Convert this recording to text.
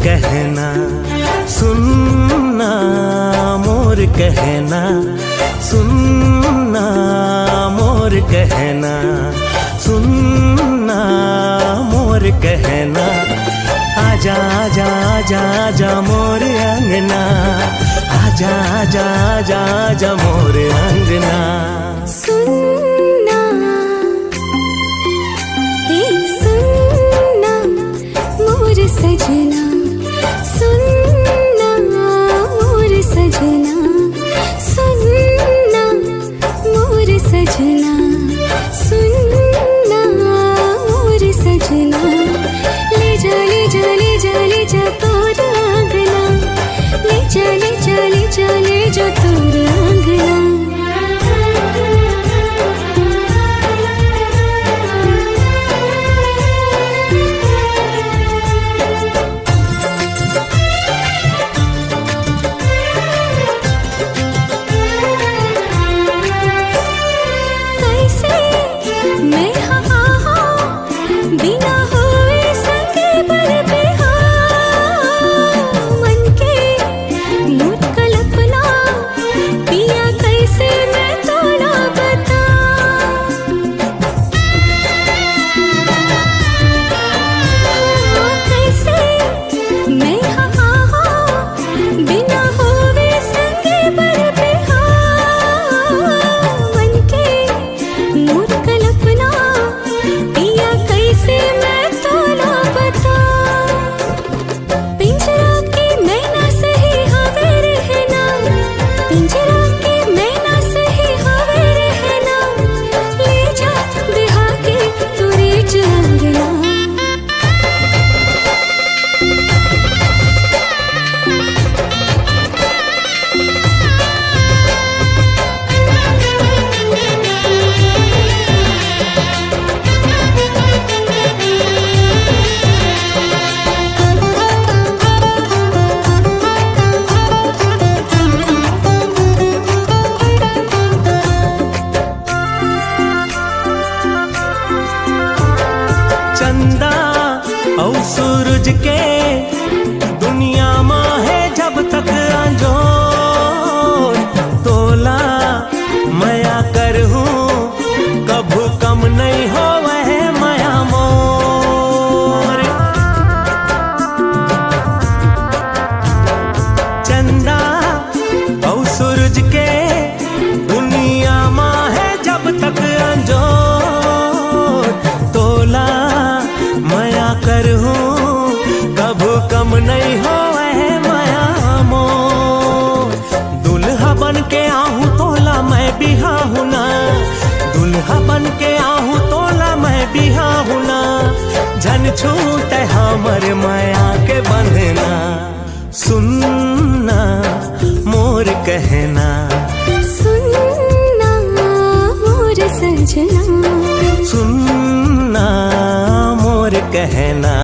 कहना, सुनना मोर कहना, सुनना मोर कहना, सुनना मोर कहना। आजा आजा आजा आजा मोर अंगना, आजा आजा आजा आजा मोर अंगना। सुनना हे सुनना मोर सजना, सुनना मोर सजना, सुनना मोर सजना, सुनना मोर सजना। ले जा ले जा ले जा ले जा तोर आंगना, ले जा ले जा ले जा ले जा तोर आंगना। बिना हुए संगे पर मन के मूड कल्पना पिया कैसे मैं तोड़ा बता। कैसे मैं बिना हुए संगे पर मन के मूड कल्पना पिया कैसे मैं तोला बता। पिंजरा के मैं ना सही हवे रहना, पिंजरा के मैं ना सही हवे रहना। ले जा बिहा के तुरे अंगना। चंदा और सूरज के दुनिया माँ है जब तक अंजोर। तोला मया कर हूँ कभू कम नहीं हो वह माया मोर। चंदा और सूरज के दुनिया माँ है जब तक अंजोर। तोला मया कर हूँ कभू कम नहीं हो वह माया मोर। दुल्हा बन के आहूँ तोला मैं बिहा हूँ ना, दुल्हा बन के आहूँ तोला मैं बिहा हूँ ना। झन छूटे हमर माया के बंधना, सुनना मोर कहना, सुनना मोर सजना, सुनना मोर कहना।